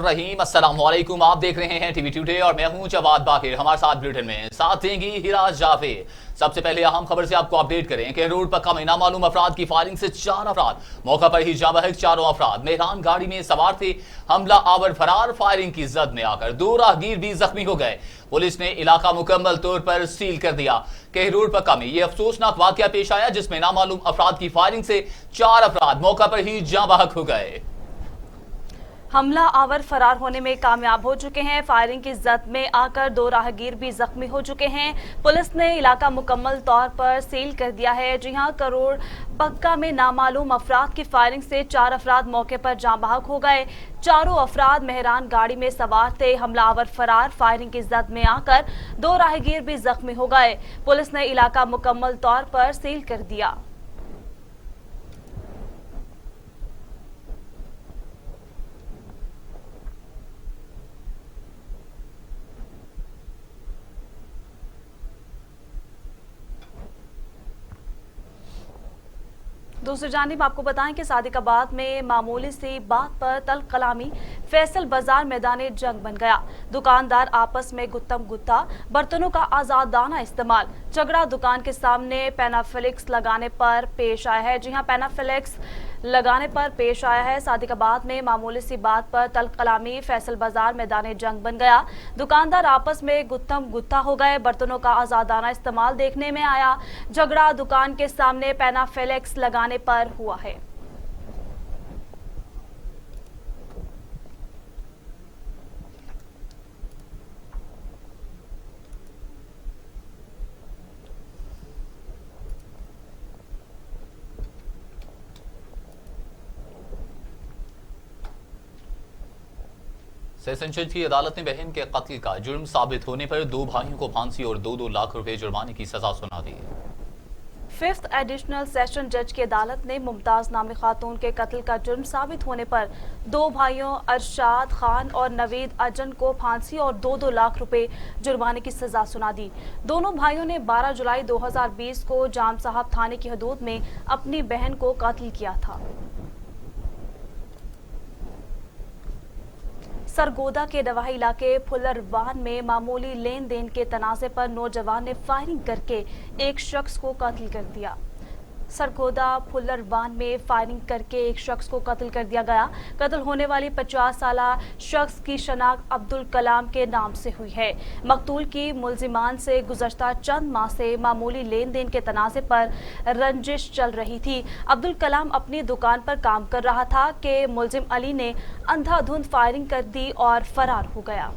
रहीम अस्सलाम वालेकुम। आप देख रहे हैं टीवी टुडे और मैं हूं जवाद बाकिर। हमारे साथ बुलेटिन में साथ देंगी हिराज जाफे। सबसे पहले अहम खबर से आपको अपडेट करें कि रोड पक्का में नामालूम अफराद की फायरिंग से 4 अफराद मौका पर ही जाँ बहक। चारों अफराद मेहरान गाड़ी में सवार थे। हमला आवर फरार। फायरिंग की जद में आकर 2 राहगीर भी जख्मी हो गए। पुलिस ने इलाका मुकम्मल तौर पर सील कर दिया। रोड पक्का में यह अफसोसनाक वाकया पेश आया जिसमें नामालूम अफराद की फायरिंग से 4 अफराद मौका पर ही जाँ बहक हो गए। हमला आवर फरार होने में कामयाब हो चुके हैं। फायरिंग की जद में आकर 2 राहगीर भी जख्मी हो चुके हैं। पुलिस ने इलाका मुकम्मल तौर पर सील कर दिया है। जी हां, करोड़ पक्का में नामालूम अफराद की फायरिंग से 4 अफराद मौके पर जाँ बहक हो गए। चारों अफराद मेहरान गाड़ी में सवार थे। हमला आवर फरार। फायरिंग की जद में आकर 2 राहगीर भी जख्मी हो गए। पुलिस ने इलाका मुकम्मल तौर पर सील कर दिया। दूसरी जानिब आपको बताएं कि सादिकाबाद में मामूली सी बात पर तल कलामी फैसल बाजार मैदान जंग बन गया। दुकानदार आपस में गुत्तम गुत्ता, बर्तनों का आजादाना इस्तेमाल, झगड़ा दुकान के सामने पेनाफ्लेक्स लगाने पर पेश आया है। जी हां, पेनाफ्लेक्स लगाने पर पेश आया है। सादिकाबाद में मामूली सी बात पर तल कलामी फैसल बाजार मैदान जंग बन गया। दुकानदार आपस में गुत्तम गुत्ता हो गए। बर्तनों का आजादाना इस्तेमाल देखने में आया। झगड़ा दुकान के सामने पेनाफ्लेक्स लगाने पर हुआ है। सेशन जज की अदालत ने बहन के कत्ल का जुर्म साबित होने पर 2 भाइयों को फांसी और 2-2 लाख रुपए जुर्माने की सजा सुना दी। 5th एडिशनल सेशन जज की अदालत ने मुमताज नामी खातून के कत्ल का जुर्म साबित होने पर 2 भाइयों अरशाद खान और नवीद अजन को फांसी और 2-2 लाख रुपए जुर्माने की सजा सुना दी। दोनों भाइयों ने 12 जुलाई 2020 को जाम साहब थाने की हदूद में अपनी बहन को कत्ल किया था। सरगोदा के डवाही इलाके फुलरवान में मामूली लेन देन के तनाज़े पर नौजवान ने फायरिंग करके एक शख्स को कत्ल कर दिया। सरगोदा फुलरवान में फायरिंग करके एक शख्स को कत्ल कर दिया गया। कत्ल होने वाली 50 साला शख्स की शनाख्त अब्दुल कलाम के नाम से हुई है। मकतूल की मुलजिमान से गुज़श्ता चंद माह से मामूली लेन देन के तनाज़े पर रंजिश चल रही थी। अब्दुल कलाम अपनी दुकान पर काम कर रहा था कि मुलजिम अली ने अंधाधुंध फायरिंग कर दी और फरार हो गया।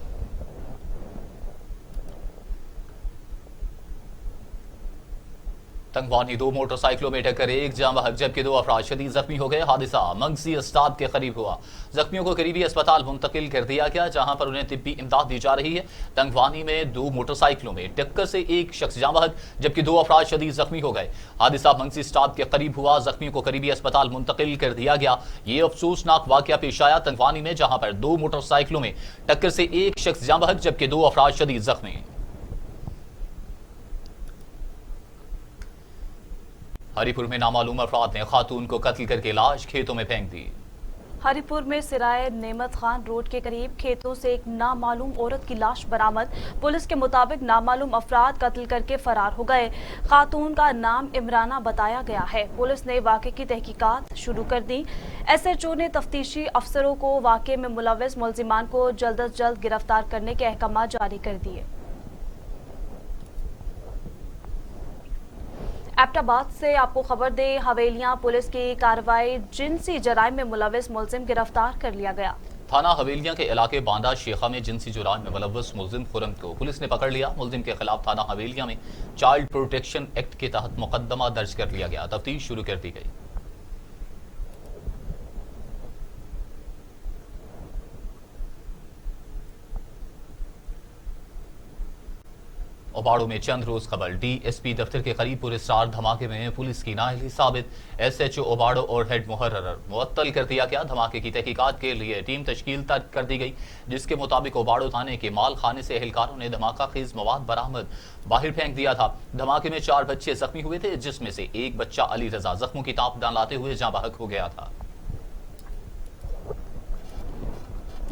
तंगवानी 2 मोटरसाइकिलों में टक्कर, एक जाँ बहक जबकि 2 अफराद शदीद जख्मी हो गए। हादसा मंगसी अस्पताल के करीब हुआ। जख्मियों को करीबी अस्पताल मुंतकिल कर दिया गया जहां पर उन्हें तिब्बी इमदाद दी जा रही है। तंगवानी में 2 मोटरसाइकिलों में टक्कर से एक शख्स जाँ बहक जबकि 2 अफराद शदीद जख्मी हो गए। हादसा मंगसी अस्पताल के करीब हुआ। जख्मियों को करीबी अस्पताल मुंतकिल कर दिया गया। ये अफसोसनाक वाकया पेश आया तंगवानी में जहां पर 2 मोटरसाइकिलों में टक्कर से एक शख्स जाँ बहक जबकि 2 अफराद शदीद जख्मी। हरिपुर में नामालूम अफराद ने खातून को कत्ल करके लाश खेतों में फेंक दी। हरिपुर में सिराय नेमत खान रोड के करीब खेतों से एक नामालूम औरत की लाश बरामद। पुलिस के मुताबिक नामालूम अफराद कत्ल करके फरार हो गए। खातून का नाम इमराना बताया गया है। पुलिस ने वाक़े की तहकीकात शुरू कर दी। SHO ने तफ्तीशी अफसरों को वाक़े में मुलव्वस मुलजिमान को जल्द अज जल्द गिरफ्तार करने के अहकाम जारी कर दिए। एबटाबाद से आपको खबर दें, हवेलियां पुलिस की कार्रवाई, जिनसी जराइम में मुलव्वस मुलजिम गिरफ्तार कर लिया गया। थाना हवेलियां के इलाके बांदा शेखा में जिनसी जुराम में मुलव्वस मुलजिम खुरम को पुलिस ने पकड़ लिया। मुलजिम के खिलाफ थाना हवेलियां में चाइल्ड प्रोटेक्शन एक्ट के तहत मुकदमा दर्ज कर लिया गया। तफ्तीश शुरू कर दी गई। ओबाड़ो में चंद रोज कबल DSP दफ्तर के करीब पुरस्कार धमाके में पुलिस की नाअहली साबित। SHO ओबाड़ो और हेड मुहर्रर मुअत्तल कर दिया गया। धमाके की तहकीकात के लिए टीम तश्कील कर दी गई जिसके मुताबिक ओबाड़ो थाने के माल खाने से एहलकारों ने धमाका खेज मवाद बरामद बाहर फेंक दिया था। धमाके में 4 बच्चे जख्मी हुए थे जिसमें से एक बच्चा अली रजा जख्मों की ताप डालाते हुए जाँ बहक हो गया था।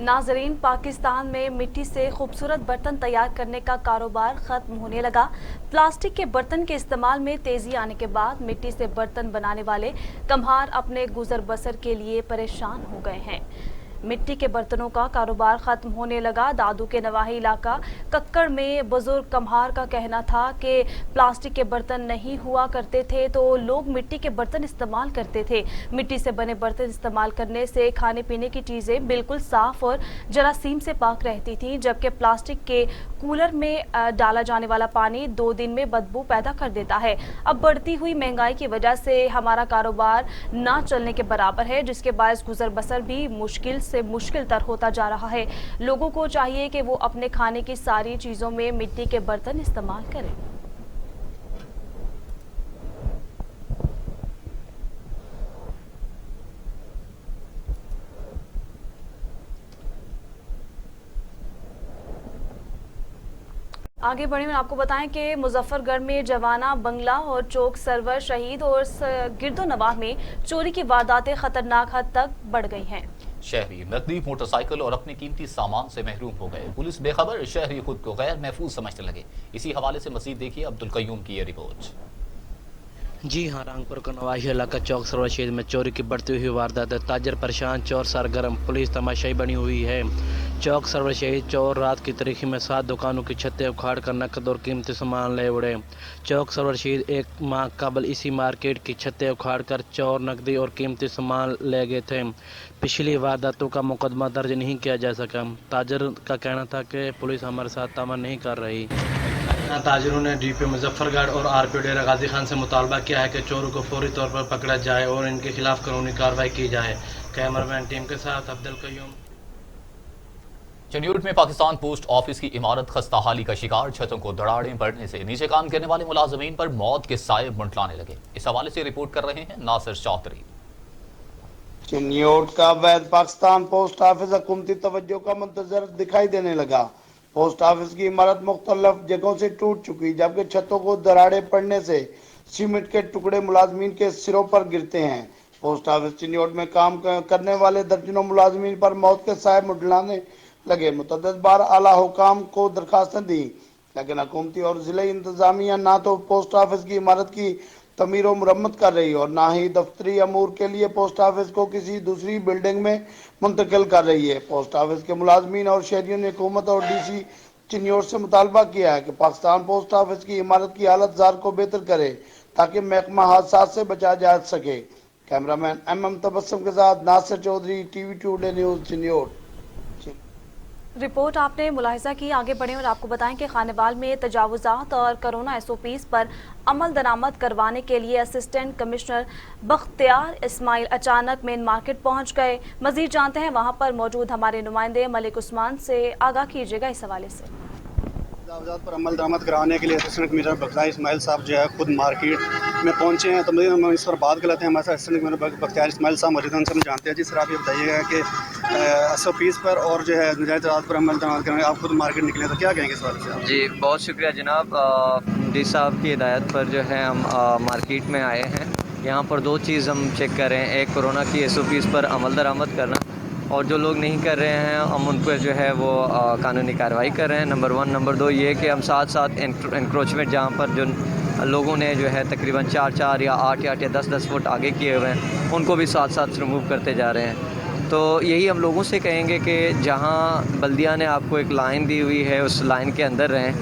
नाजरीन, पाकिस्तान में मिट्टी से खूबसूरत बर्तन तैयार करने का कारोबार खत्म होने लगा। प्लास्टिक के बर्तन के इस्तेमाल में तेजी आने के बाद मिट्टी से बर्तन बनाने वाले कम्हार अपने गुजर बसर के लिए परेशान हो गए हैं। मिट्टी के बर्तनों का कारोबार खत्म होने लगा। दादू के नवाही इलाका कक्कड़ में बुजुर्ग कम्हार का कहना था कि प्लास्टिक के बर्तन नहीं हुआ करते थे तो लोग मिट्टी के बर्तन इस्तेमाल करते थे। मिट्टी से बने बर्तन इस्तेमाल करने से खाने पीने की चीज़ें बिल्कुल साफ और जरासीम से पाक रहती थीं, जबकि प्लास्टिक के कूलर में डाला जाने वाला पानी 2 दिन में बदबू पैदा कर देता है। अब बढ़ती हुई महंगाई की वजह से हमारा कारोबार ना चलने के बराबर है, जिसके बायस गुजर बसर भी मुश्किल से मुश्किल तर होता जा रहा है। लोगों को चाहिए कि वो अपने खाने की सारी चीजों में मिट्टी के बर्तन इस्तेमाल करें। आगे बढ़े में आपको बताएं कि मुजफ्फरगढ़ में जवाना बंगला और चौक सरवर शहीद और गिरदो नवाह में चोरी की वारदातें खतरनाक हद तक बढ़ गई हैं। शहरी नकदी, मोटरसाइकिल और अपने कीमती सामान से महरूम हो गए। पुलिस बेखबर, शहरी खुद को गैर महफूज समझने लगे। इसी हवाले से मजीद देखिए अब्दुल कयूम की ये रिपोर्ट। जी हाँ, रांगपुर का नवाही इलाका चौक सरवर शहीद में चोरी की बढ़ती हुई वारदात है। ताजर परेशान, चोर सरगर्म, पुलिस तमाशाई बनी हुई है। चौक सरवर शहीद चोर रात की तारीखी में 7 दुकानों की छतें उखाड़ कर नकद और कीमती सामान ले उड़े। चौक सरवर शहीद 1 माह कबल इसी मार्केट की छतें उखाड़ कर चोर नकदी और कीमती सामान ले गए थे। पिछली वारदातों का मुकदमा दर्ज नहीं किया जा सका। ताजर का कहना था कि पुलिस हमारे साथ तामन नहीं कर रही। ताजरों ने डीपी मुजफ्फरगढ़ और आरपी डेरा गाजी खान से मुतालबा किया है कि चोरों को फौरी तौर पर पकड़ा जाए और इनके खिलाफ कानूनी कार्रवाई की जाए। कैमरामैन टीम के साथ अब्दुल कयूम। चंडीगढ़ में पाकिस्तान पोस्ट ऑफिस की इमारत खस्ताहाली का शिकार। छतों को दरारें पड़ने से नीचे काम करने वाले मुलाजमीन पर मौत के साए मंडलाने लगे। इस हवाले से रिपोर्ट कर रहे हैं नासिर चौधरी। चिन्योट का अवैध पाकिस्तान पोस्ट ऑफिस हुकूमती तवज्जो का मुंतजर दिखाई देने लगा। पोस्ट ऑफिस की इमारत मुख्तलिफ जगहों से टूट चुकी, जबकि छतों को दरारें पड़ने से सीमेंट के टुकड़े मुलाजमीन के सिरों पर गिरते हैं। पोस्ट ऑफिस चिन्योट में काम करने वाले दर्जनों मुलाजमीन पर मौत के साए मुंडलाने लगे। मुतअद्दिद बार आला हुकाम को दरखास्तें दी, लेकिन हुकूमती और जिले इंतजामिया ना तो पोस्ट ऑफिस की इमारत की तमीर और मुरम्मत कर रही और ना ही दफ्तरी अमूर के लिए पोस्ट ऑफिस को किसी दूसरी बिल्डिंग में मुंतकिल कर रही है। पोस्ट ऑफिस के मुलाजमीन और शहरियों ने हुकूमत और DC चिन्योट से मुतालबा किया है कि पाकिस्तान पोस्ट ऑफिस की इमारत की हालत जार को बेहतर करे ताकि महकमा हादसा से बचा जा सके। कैमरामैन MM तबस्सुम के साथ Nasir Chaudhry, TV today news, Chiniot. Report आपने मुलाहिजा की। आगे बढ़े और आपको बताएं कि खानेवाल में तजावुजात और कोरोना SOPs पर अमल दरामद करवाने के लिए असिस्टेंट कमिश्नर बख्तियार इस्माइल अचानक मेन मार्केट पहुंच गए। मजीद जानते हैं वहां पर मौजूद हमारे नुमाइंदे मलिक उस्मान से। आगाह कीजिएगा इस हवाले से। तजावुजात पर अमल दरामद कराने के लिए असिस्टेंट कमिश्नर बख्तियार इस्माइल साहब जो है खुद मार्केट में पहुंचे हैं। तो मजीद हम इस पर बात कर लेते हैं। हमारे साथ असिस्टेंट कमिश्नर बख्तियार इस्माइल साहब मौजूद हैं, उनसे हम जानते हैं। जी सर, आप ये बताइएगा कि SOPs पर और जो है नजायज़ तजावुज़ात पर अमल दरामद कराने आप खुद मार्केट निकले, तो क्या कहेंगे इस बारे से? जी बहुत शुक्रिया जनाब। डी साहब की हिदायत पर जो है हम मार्केट में आए हैं। यहाँ पर 2 चीज़ हम चेक कर रहे हैं। एक कोरोना की SOPs पर अमल दरामद करना, और जो लोग नहीं कर रहे हैं हम उन पर जो है वो कानूनी कार्रवाई कर रहे हैं, नंबर 1। नंबर 2 ये कि हम साथ साथ इंक्रोचमेंट जहाँ पर जो लोगों ने जो है तकरीबन 4 या 8 या 10 फुट आगे किए हुए हैं उनको भी साथ साथ रिमूव करते जा रहे हैं। तो यही हम लोगों से कहेंगे कि जहाँ बल्दिया ने आपको एक लाइन दी हुई है उस लाइन के अंदर रहें,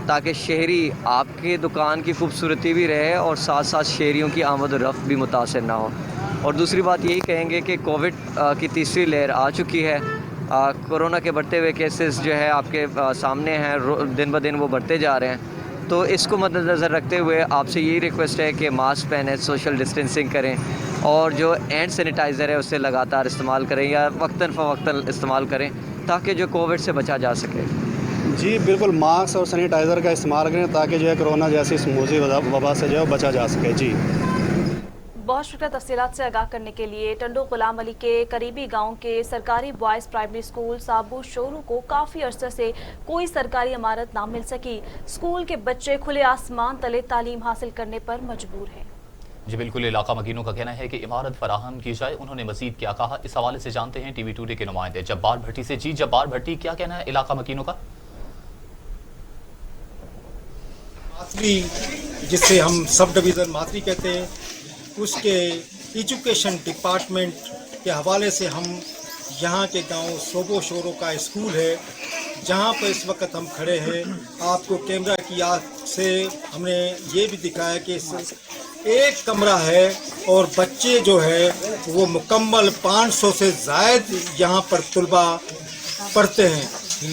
ताकि शहरी आपके दुकान की खूबसूरती भी रहे और साथ साथ शहरियों की आमद और रफ्त भी मुतासर ना हो। और दूसरी बात यही कहेंगे कि कोविड की तीसरी लहर आ चुकी है। कोरोना के बढ़ते हुए केसेस जो है आपके सामने हैं, दिन ब दिन वो बढ़ते जा रहे हैं। तो इसको मद्देनज़र रखते हुए आपसे यही रिक्वेस्ट है कि मास्क पहनें, सोशल डिस्टेंसिंग करें और जो हैंड सैनिटाइज़र है उससे लगातार इस्तेमाल करें या वक्तन फ़वक्तन इस्तेमाल करें ताकि जो कोविड से बचा जा सके। जी बिल्कुल, मास्क और सैनिटाइज़र का इस्तेमाल करें ताकि जो है कोरोना जैसी इस मौजूदी वबा से जो है बचा जा सके। जी बहुत शुक्रिया तफसीलात से आगाह करने के लिए। टंडो गुलाम अली के करीबी गांव के सरकारी बॉयज़ प्राइमरी स्कूल साबू शोरू को काफ़ी अरसे से कोई सरकारी इमारत ना मिल सकी। स्कूल के बच्चे खुले आसमान तले तालीम हासिल करने पर मजबूर हैं। जी बिल्कुल, इलाका मकीनों का कहना है कि इमारत फराहम की जाए। उन्होंने मजीद क्या कहा, इस हवाले से जानते हैं TV टुडे के नुमाइंदे जब्बार भट्टी से। जी जब्बार भट्टी, क्या कहना है इलाका मकीनों का? माथरी, जिसे हम सब डिवीज़न माथरी कहते हैं, उसके एजुकेशन डिपार्टमेंट के हवाले से हम यहाँ के गांव सोबो शोरो का स्कूल है जहाँ पर इस वक्त हम खड़े हैं। आपको कैमरा की आँख से हमने ये भी दिखाया कि एक कमरा है और बच्चे जो है वो मुकम्मल 500 से ज़ायद यहाँ पर तलबा पढ़ते हैं।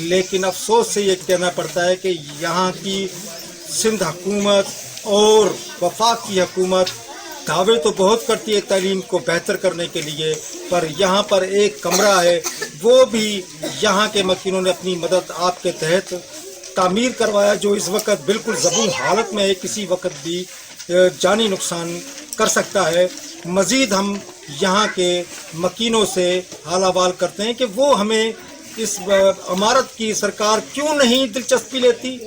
लेकिन अफसोस से ये कहना पड़ता है कि यहाँ की सिंध हुकूमत और वफाक की हुकूमत दावे तो बहुत करती है तालीम को बेहतर करने के लिए, पर यहाँ पर एक कमरा है वो भी यहाँ के मकीनों ने अपनी मदद आपके तहत तामीर करवाया, जो इस वक्त बिल्कुल ज़बूर हालत में है, किसी वक्त भी जानी नुकसान कर सकता है। मज़ीद हम यहाँ के मकीनों से हाल अहवाल करते हैं कि वो हमें इस इमारत की सरकार क्यों नहीं दिलचस्पी लेती।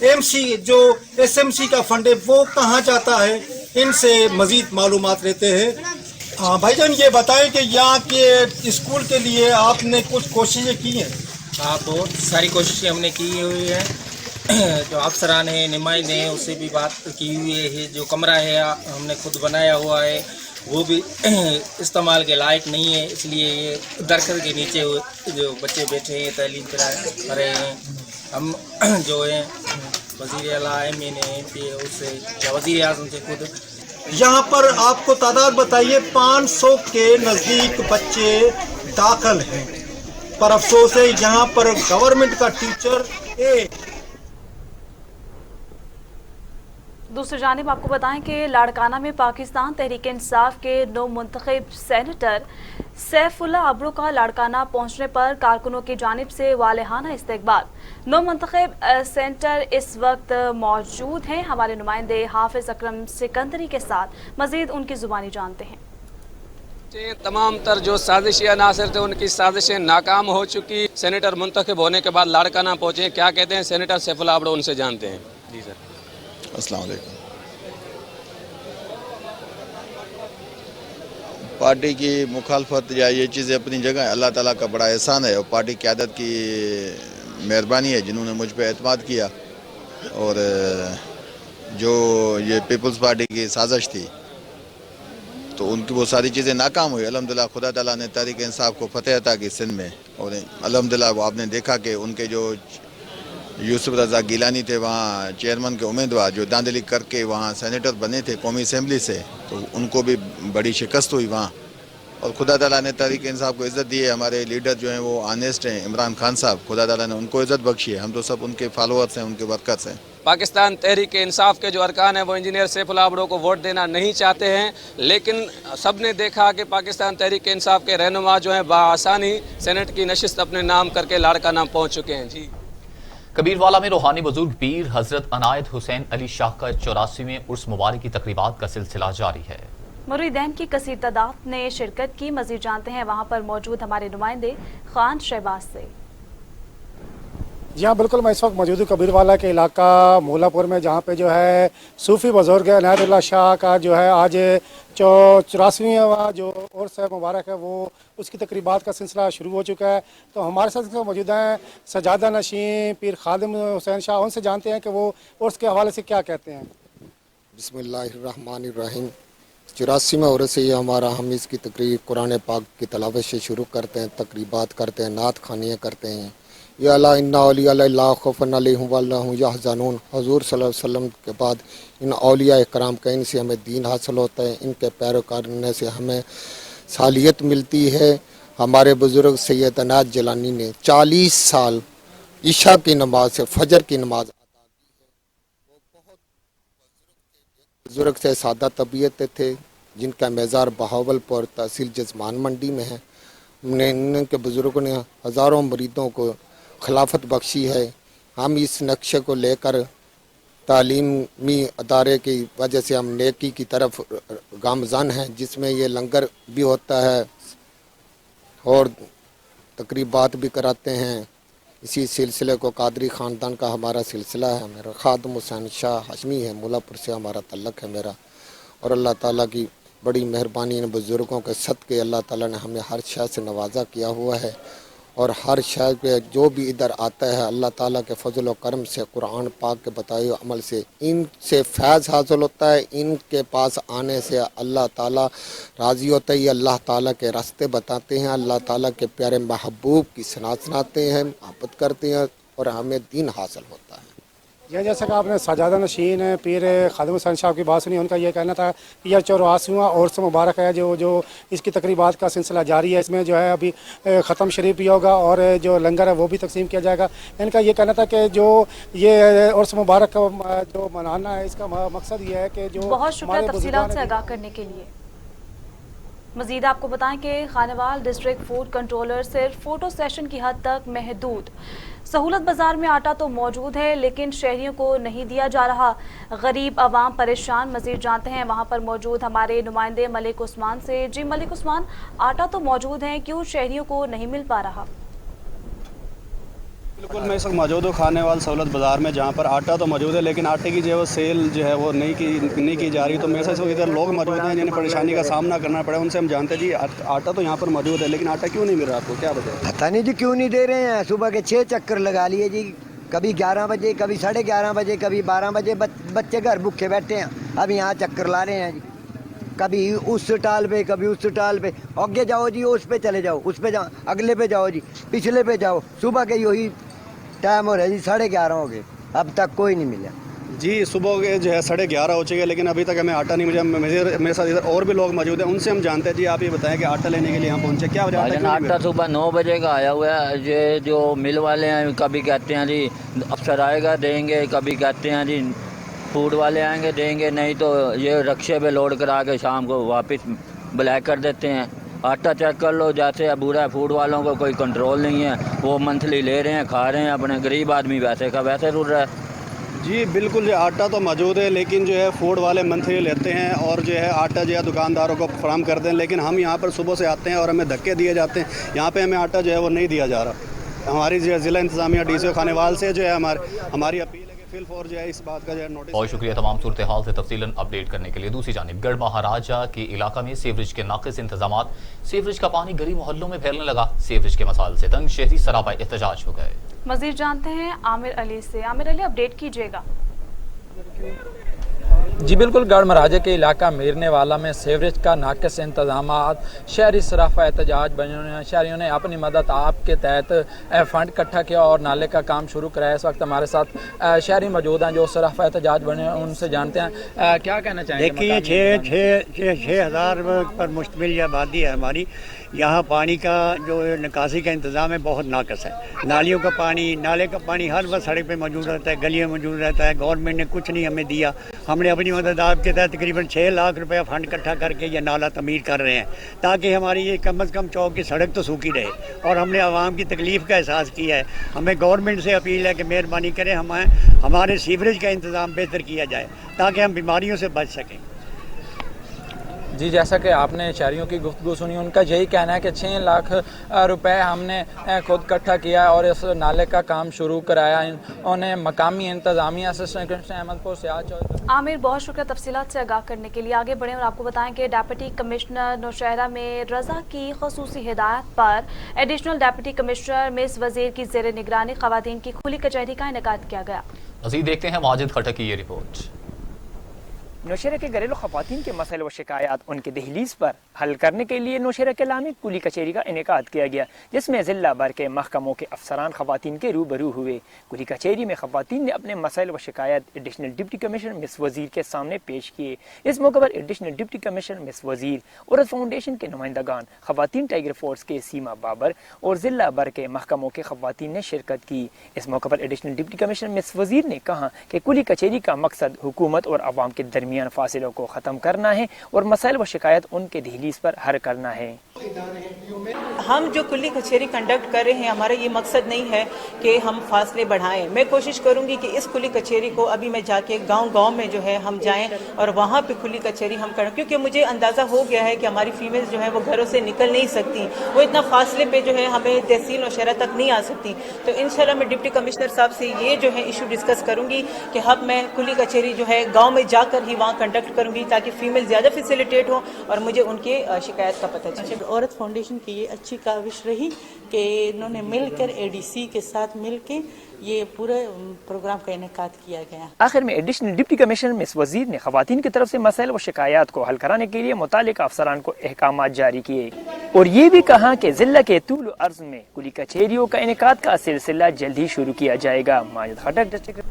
एमसी जो SMC का फंड है वो कहाँ जाता है, इनसे मज़ीद मालूमात लेते हैं। हाँ भाईजान, ये बताएं कि यहाँ के स्कूल के लिए आपने कुछ कोशिशें की हैं? हाँ, बहुत सारी कोशिशें हमने की हुई है। जो अफसरान है, नुमाइंदे हैं, उससे भी बात की हुई है। जो कमरा है हमने खुद बनाया हुआ है, वो भी इस्तेमाल के लायक नहीं है, इसलिए ये दरख्त के नीचे जो बच्चे बैठे हैं तालीम कर रहे हैं। हम जो है वज़ीर आला एमएन MP उससे या वज़ीर आज़म से खुद यहाँ पर आपको तादाद बताइए, 500 के नज़दीक बच्चे दाखिल हैं, पर अफसोस है यहाँ पर गवर्नमेंट का टीचर दूसरी जानिब आपको बताएं कि लाड़काना में पाकिस्तान तहरीक इंसाफ के नौ मुंतखब सेनेटर सैफुल्लाह अब्रो का लाड़काना पहुंचने पर कारकुनों की जानिब से वालेहाना इस्तकबाल। नौ मुंतखब सेनेटर इस वक्त मौजूद हैं। हमारे नुमाइंदे हाफिज अकरम सिकंदरी के साथ मजीद उनकी जुबानी जानते हैं। तमाम तर जो साजिशी अनासर थे उनकी साजिशें नाकाम हो चुकी। सेनेटर मुंतखब होने के बाद लाड़काना पहुंचे, क्या कहते हैं सेनेटर सैफुल्लाह अब्रो, उनसे जानते हैं। जी सर, अस्सलाम वालेकुम। पार्टी की मुखालफत या ये चीज़ें अपनी जगह है, अल्लाह ताला का बड़ा एहसान है और पार्टी क़यादत की मेहरबानी है जिन्होंने मुझ पर एतमाद किया। और जो ये पीपल्स पार्टी की साजिश थी तो उनकी वो सारी चीज़ें नाकाम हुई। अल्हम्दुलिल्लाह खुदा ताला ने तहरीक इंसाफ को फतेह अता की सिंध में। और अल्हम्दुलिल्लाह वो आपने देखा कि उनके जो यूसुफ रज़ा गिलानी थे वहाँ चेयरमैन के उम्मीदवार, जो दांधली करके वहाँ सेनेटर बने थे कौमी असम्बली से, तो उनको भी बड़ी शिकस्त हुई वहाँ। और खुदा ताला ने तहरीक इंसाफ को इज़्ज़त दी है। हमारे लीडर जो हैं वो ऑनेस्ट हैं, इमरान खान साहब, खुदा ताला ने उनको इज़्ज़त बख्शी है। हम तो सब उनके फॉलोअर्स हैं, उनके वर्कर्स हैं। पाकिस्तान तहरीक इंसाफ के जो अरकान हैं वो इंजीनियर सैफुल्लाह अब्रो को वोट देना नहीं चाहते हैं, लेकिन सब ने देखा कि पाकिस्तान तहरीक इंसाफ के रहनुमा जो हैं बआसानी सेनेट की नशिस्त अपने नाम करके लाड़काना पहुँच चुके हैं। जी, कबीरवाला में रूहानी बुजुर्ग पीर हजरत अनायत हुसैन अली शाह का 84वें उर्स मुबारक की तकरीबात का सिलसिला जारी है। मुरीदैन की कसीर तादाद ने शिरकत की। मजीद जानते हैं वहाँ पर मौजूद हमारे नुमाइंदे खान शहबाज से। जी हाँ, बिल्कुल, मैं इस वक्त मौजूद हूँ कबीरवाला के इलाका मोलापुर में, जहाँ पे जो है सूफ़ी बुज़ुर्ग अनायतुल्लाह शाह का जो है आज 84वां जो उर्स मुबारक है वो उसकी तकरीबात का सिलसिला शुरू हो चुका है। तो हमारे साथ मौजूद हैं सजादा नशीं पीर खादिम हुसैन शाह, उनसे जानते हैं कि वो उर्स के हवाले से क्या कहते हैं। बिस्मिल्लाहिर्रहमानिर्रहीम। 84वां उर्स है हमारा। हम इसकी तकरीब कुरान पाक की तलावत से शुरू करते हैं, तकरीबात करते हैं, नात खानियाँ करते हैं। या अल्लाह इन्ना औलिया ला खौफुन अलैहिम वला हुम यहज़नून। हुज़ूर सल्लल्लाहु अलैहि वसल्लम के बाद इन औलिया कराम का इनसे हमें दीन हासिल होता है, इनके पैरोकार करने से हमें सालियत मिलती है। हमारे बुज़ुर्ग सैयद अनायत जिलानी ने 40 साल इशा की नमाज से फजर की नमाज अदा की है। वो बहुत बुज़ुर्ग से सादा तबीयत थे, जिनका मज़ार बहावलपुर तहसील जज़मान मंडी में है। हमने इनके बुज़ुर्गों ने हज़ारों मुरीदों को खिलाफत बख्शी है। हम इस नक्शे को लेकर तालीमी अदारे की वजह से हम नेकी की तरफ गामज़न हैं, जिसमें ये लंगर भी होता है और तकरीबात भी कराते हैं। इसी सिलसिले को कादरी ख़ानदान का हमारा सिलसिला है। मेरा खादिम हुसैन शाह हाशमी है, मुल्लापुर से हमारा तल्लक है मेरा। और अल्लाह ताला की बड़ी मेहरबानी इन बुज़ुर्गों के सदक़े अल्लाह ताला ने हमें हर शय से नवाजा किया हुआ है और हर शय पे जो भी इधर आता है अल्लाह ताला के फजल व करम से कुरान पाक के बताए हुए अमल से इनसे फैज़ हासिल होता है। इनके पास आने से अल्लाह ताला राज़ी होता है, ये अल्लाह ताला के रास्ते बताते हैं, अल्लाह ताला के प्यारे महबूब की सना सुनाते हैं, मोहब्बत करते हैं और हमें दीन हासिल होता है। ये जैसा कि आपने सजादा नशीन पीर खादिम हुसैन साहब की बात सुनी, उनका ये कहना था कि यह 84वां उर्स मुबारक है जो इसकी तकरीबात का सिलसिला जारी है। इसमें जो है अभी ख़त्म शरीफ भी होगा और जो लंगर है वो भी तकसीम किया जाएगा। इनका ये कहना था कि जो ये उर्स मुबारक का जो मनाना है इसका मकसद ये है कि जो बहुत शुक्रिया तफसीलात से आगाह करने के लिए। मज़ीद आपको बताएं कि खानेवाल डिस्ट्रिक्ट फूड कंट्रोलर सिर्फ फ़ोटो सेशन की हद तक महदूद। सहूलत बाज़ार में आटा तो मौजूद है लेकिन शहरियों को नहीं दिया जा रहा, गरीब आवाम परेशान। मज़ीद जानते हैं वहाँ पर मौजूद हमारे नुमाइंदे मलिक उस्मान से। जी मलिक उस्मान, आटा तो मौजूद है, क्यों शहरियों को नहीं मिल पा रहा? बिल्कुल, मैं इस वक्त मौजूद हूँ खानेवाल सहूलत बाज़ार में, जहाँ पर आटा तो मौजूद है लेकिन आटे की जो है सेल जो है वो नहीं की जा रही। तो मेरे साथ इधर लोग मौजूद हैं जिन्हें परेशानी का सामना करना पड़ा, उनसे हम जानते हैं जी आटा तो यहाँ पर मौजूद है लेकिन आटा क्यों नहीं मिल रहा आपको, क्या बताएं? पता नहीं जी क्यों नहीं दे रहे हैं। सुबह के 6 चक्कर लगा लिए जी, कभी 11 बजे, कभी 11:30 बजे, कभी 12 बजे। बच्चे घर भूखे बैठे हैं, अब यहाँ चक्कर ला रहे हैं जी, कभी उस टाल पे कभी उस टाल पे। आगे जाओ जी, उस पे चले जाओ, उस पे जाओ, अगले पे जाओ जी, पिछले पे जाओ। सुबह के यही टाइम हो रहा है जी, 11:30 हो गए, अब तक कोई नहीं मिला जी। सुबह के जो है 11:30 हो चुके लेकिन अभी तक हमें आटा नहीं मिला। मेरे साथ इधर और भी लोग मौजूद हैं, उनसे हम जानते हैं। जी आप ये बताएं कि आटा लेने के लिए यहाँ पहुँचे, क्या वजह है? आटा सुबह 9 बजे का आया हुआ है। ये जो मिल वाले हैं कभी कहते हैं जी अफसर आएगा देंगे, कभी कहते हैं जी फूड वाले आएंगे देंगे, नहीं तो ये रक्शे पे लोड करा के शाम को वापस ब्लैक कर देते हैं। आटा चेक कर लो, जैसे अबूरा फूड वालों को कोई कंट्रोल नहीं है, वो मंथली ले रहे हैं, खा रहे हैं, अपने गरीब आदमी वैसे का वैसे रुल रहा है। जी बिल्कुल, जो आटा तो मौजूद है लेकिन जो है फूड वाले मंथली लेते हैं और जो है आटा जो है दुकानदारों को फराहम करते हैं, लेकिन हम यहाँ पर सुबह से आते हैं और हमें धक्के दिए जाते हैं। यहाँ पे हमें आटा जो है वो नहीं दिया जा रहा। हमारी जो है ज़िला इंतज़ामिया DCO खानेवाल से जो है हमारी अपील है कि फिलफौर जो है इस बात का जो है नोटिस। बहुत शुक्रिया तमाम सूरत हाल से तफसीलन अपडेट करने के लिए। दूसरी जानिब गढ़ महाराजा के इलाका में सीवरेज के नाक़िस इंतजामात, सीवरेज का पानी गरीब मोहल्लों में फैलने लगा। सीवरेज के मसाइल से तंग शहरी सरापा एहतजाज हो गए। मज़ीद जानते हैं आमिर अली से। आमिर अली, अपडेट कीजिएगा। जी बिल्कुल, गढ़ महाराजा के इलाका मीरने वाला में सीवरेज का नाक़िस इंतजामात, शहरी सराफा एहतजाज बने हुए हैं। शहरियों ने अपनी मदद आप के तहत फ़ंड इकट्ठा किया और नाले का काम शुरू कराया। इस वक्त हमारे साथ शहरी मौजूद हैं जो सराफा एहतजाज बने हैं, उनसे जानते हैं क्या कहना चाहेंगे। देखिए 6,000 पर मुश्तमिल ये आबादी है हमारी। यहाँ पानी का जो निकासी का इंतज़ाम है बहुत नाक़िस है। नालियों का पानी, नाले का पानी हर वक्त सड़क पे मौजूद रहता है, गलियों में मौजूद रहता है। गवर्नमेंट ने कुछ नहीं हमें दिया। हमने अपनी मदद आपके तहत तकरीबन 6 लाख रुपया फ़ंड इकट्ठा करके ये नाला तमीर कर रहे हैं ताकि हमारी ये कम से कम चौक की सड़क तो सूखी रहे। और हमने आवाम की तकलीफ़ का एहसास किया है। हमें गवर्नमेंट से अपील है कि मेहरबानी करें, हमारे सीवरेज का इंतज़ाम बेहतर किया जाए ताकि हम बीमारियों से बच सकें। जी, जैसा कि आपने शहरियों की गुफ्तगू सुनी, उनका यही कहना है कि 6 लाख रुपए हमने खुद इकट्ठा किया और इस नाले का काम शुरू कराया। उन्हें मकामी इंतजामिया असिस्टेंट अहमदपुर से आमिर, बहुत शुक्रिया तफसीलात से आगाह करने के लिए। आगे बढ़ें और आपको बताएं कि डिप्टी कमिश्नर नौशहरा में रजा की खसूसी हिदायत पर एडिशनल डिप्टी कमिश्नर मिस वजीर की ज़ेर निगरानी ख़वातीन की खुली कचहरी का इनेकाद किया गया। मज़ीद देखते हैं माजिद खटक की ये रिपोर्ट। नौशहरा के घरेलू ख़वातीन के मसले व शिकायत उनके दहलीज पर हल करने के लिए नौशहरा के लामी कुली कचहरी का इनेकाद किया गया, जिसमें ज़िला भर के महकमों के अफसरान ख़वातीन के रूबरू हुए। कुली कचहरी में ख़वातीन ने अपने मसले व शिकायत एडिशनल डिप्टी कमिश्नर मिस वज़ीर के सामने पेश किए। इस मौके पर एडिशनल डिप्टी कमिश्नर मिस वज़ीर, औरत फाउंडेशन के नुमाइंदगान, ख़वातीन टाइगर फोर्स के सीमा बाबर और ज़िला भर के महकमों के ख़वातीन ने शिरकत की। इस मौके पर एडिशनल डिप्टी कमिश्नर मिस वज़ीर ने कहा कि कुली कचहरी का मकसद हुकूमत और अवाम के दरमियान फासिलों को ख़त्म करना है और मसाइल व शिकायत उनके दहलीज पर हल करना है। हम जो कुल्ली कचहरी कंडक्ट कर रहे हैं, हमारा ये मकसद नहीं है कि हम फासले बढ़ाएं। मैं कोशिश करूंगी कि इस खुली कचहरी को अभी मैं जाके गांव-गांव में जो है हम जाएं और वहां पे खुली कचहरी हम करें, क्योंकि मुझे अंदाज़ा हो गया है कि हमारी फीमेल्स जो है वो घरों से निकल नहीं सकती, वो इतना फासले पे जो है हमें तहसील नौशहरा तक नहीं आ सकती। तो इंशाल्लाह मैं डिप्टी कमिश्नर साहब से ये जो है इशू डिस्कस करूंगी कि अब मैं खुली कचहरी जो है गाँव में जाकर ही वहाँ कंडक्ट करूँगी ताकि फ़ीमेल ज़्यादा फैसिलिटेट हो और मुझे उनके शिकायत का पता चले। औरत फाउंडेशन की ये अच्छी काविश रही कि इन्होंने मिलकर एडीसी के साथ मिलकर ये पूरे प्रोग्राम का इनेकाद किया गया। आखिर में एडिशनल डिप्टी कमिश्नर मिस वजीर ने खवातीन की तरफ से मसाइल व शिकायत को हल कराने के लिए मुतालिका अफसरान को अहकाम जारी किए और ये भी कहा कि जिला के तूल अर्ज में कुली कचहरियों का इनेकाद का सिलसिला जल्द ही शुरू किया जाएगा। माजिद खटक, डिस्ट्रिक्ट।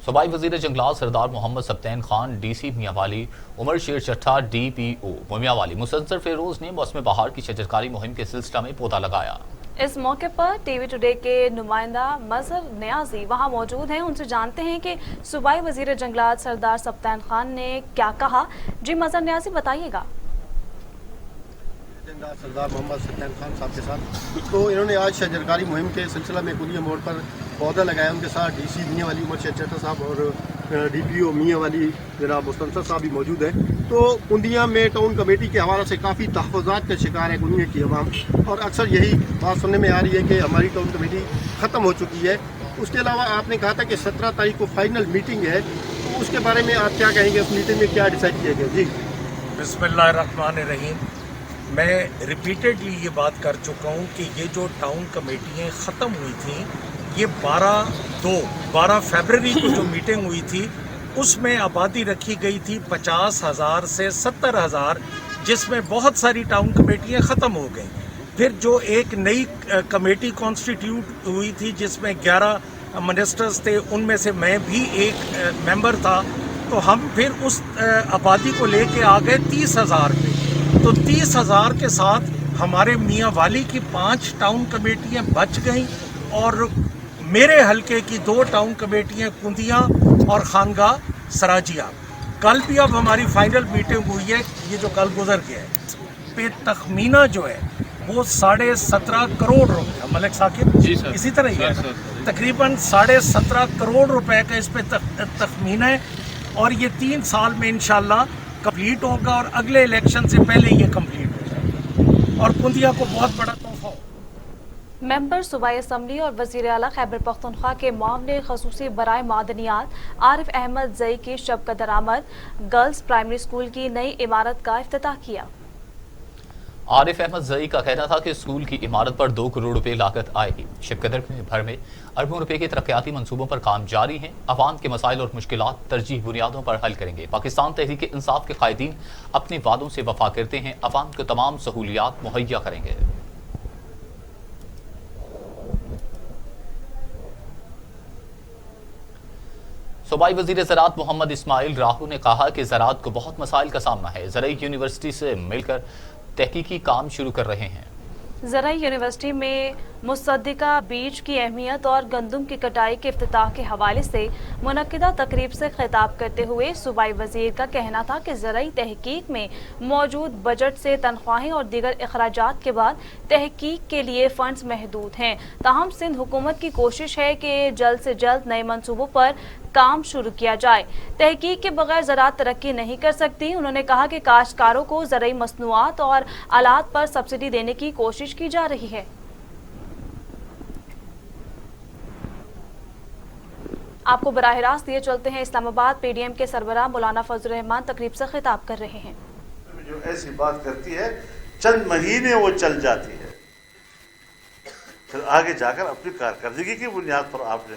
सूबाई वजीर जंगलात सरदार मोहम्मद सब्तैन खान, DC मियांवाली, उमर शेर चट्ठा, DPO मियांवाली मुसद्दर फेरोज ने मौसम बहार की शजरकारी मुहिम के सिलसिला में पौधा लगाया। इस मौके पर TV टुडे के नुमाइंदा मजहर नियाजी वहां मौजूद हैं। उनसे जानते हैं कि सूबाई वजीर जंगलात सरदार सब्तैन खान ने क्या कहा। जी मजहर नियाजी, बताइएगा। सरदार मोहम्मद सब्तैन खान साहब के साथ तो इन्होंने आज शजरकारी मुहिम के सिलसिला में कुलिया मोड़ पर पौधा लगाया। उनके साथ DC मियांवाली उमर शेर चट्ठा साहब और DPO मियांवाली जनाब मुस्तंसर साहब भी मौजूद हैं। तो कुंदिया में टाउन कमेटी के हवाले से काफ़ी तहफ़्फ़ुज़ात का शिकार है कुंदिया की अवाम और अक्सर यही बात सुनने में आ रही है कि हमारी टाउन कमेटी ख़त्म हो चुकी है। उसके अलावा आपने कहा था कि 17 तारीख को फाइनल मीटिंग है, तो उसके बारे में आप क्या कहेंगे? उस मीटिंग में क्या डिसाइड किया गया? जी बिस्मिल्लाहिर्रहमानिर्रहीम। मैं रिपीटेडली ये बात कर चुका हूँ कि ये जो टाउन कमेटियाँ ख़त्म हुई थी, ये 12 फरवरी को जो मीटिंग हुई थी उसमें आबादी रखी गई थी 50,000 से 70,000, जिसमें बहुत सारी टाउन कमेटियाँ ख़त्म हो गई। फिर जो एक नई कमेटी कॉन्स्टिट्यूट हुई थी जिसमें 11 मिनिस्टर्स थे, उनमें से मैं भी एक मेंबर था, तो हम फिर उस आबादी को लेके आ गए 30,000 पे। तो 30,000 के साथ हमारे मियांवाली की 5 टाउन कमेटियाँ बच गईं और मेरे हलके की 2 टाउन कमेटियाँ कुंदिया और खानगा सराजिया। कल भी अब हमारी फाइनल मीटिंग हुई है, ये जो कल गुजर गया है, पे तखमीना जो है वो 17.5 करोड़ रुपए, मलिक साकिब जी सर, इसी तरह ही है, तकरीबन 17.5 करोड़ रुपए का इस पे तखमीना है और ये 3 साल में इंशाल्लाह कंप्लीट होगा और अगले इलेक्शन से पहले ये कंप्लीट हो जाएगा और कुंदिया को बहुत बड़ा तोहफा हो। मेंबर सूबाई असम्बली और वज़ीर आला खैबर पख्तूनख्वा के मामले खसूसी बराए मादनियात आरिफ अहमद जई की शब का दरामद गर्ल्स प्राइमरी स्कूल की नई इमारत का इफ्तिताह किया। आरिफ अहमद जई का कहना था कि स्कूल की इमारत पर 2 करोड़ रुपए लागत आएगी। शिवकदर भर में अरबों रुपए के तरक्याती मंसूबों पर काम जारी हैं। अवाम के मसाइल और मुश्किलात तरजीह बुनियादों पर हल करेंगे। पाकिस्तान तहरीक इंसाफ के कायदीन अपने वादों से वफा करते हैं, अवाम को तमाम सहूलियात मुहैया करेंगे। सूबाई वज़ीर ज़राअत मोहम्मद इस्माइल राहू ने कहा कि ज़राअत को बहुत मसाइल का सामना है। ज़राई यूनिवर्सिटी से मिलकर तहकीकी काम शुरू कर रहे हैं। ज़राई यूनिवर्सिटी में मुसद्दिका बीज की अहमियत और गंदम की कटाई के इफ्तिताह के हवाले से मुनक्किदा तकरीब से खिताब करते हुए सूबाई वज़ीर का कहना था कि ज़राई तहकीक में मौजूद बजट से तनख्वाहें और दीगर अखराजात के बाद तहकीक के लिए फंड्स महदूद हैं। ताहम सिंध हुकूमत की कोशिश है कि जल्द से जल्द नए मनसूबों पर काम शुरू किया जाए। तहकीक के बगैर ज़राअत तरक्की नहीं कर सकती। उन्होंने कहा कि काश्तकारों को ज़राई मसनूआत और आलात पर सब्सिडी देने की कोशिश की जा रही है। आपको बराह रास्त दिए चलते हैं इस्लामाबाद। PDM के सरबराह मौलाना फजल रहमान तकरीब से खिताब कर रहे हैं। जो ऐसी बात करती है चंद महीने वो चल जाती है, फिर आगे जाकर अपनी कारकर्दगी की बुनियाद पर आपने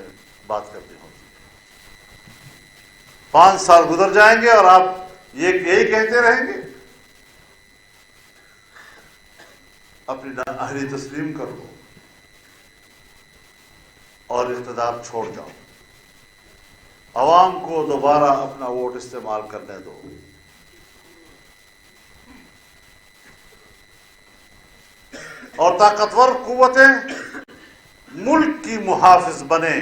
बात करनी होगी। 5 साल गुजर जाएंगे और आप यही कहते रहेंगे अपनी नाअहली तस्लीम कर लो और इक़्तिदार छोड़ जाओ। अवाम को दोबारा अपना वोट इस्तेमाल करने दो। और ताकतवर कुव्वतें मुल्क की मुहाफिज बने,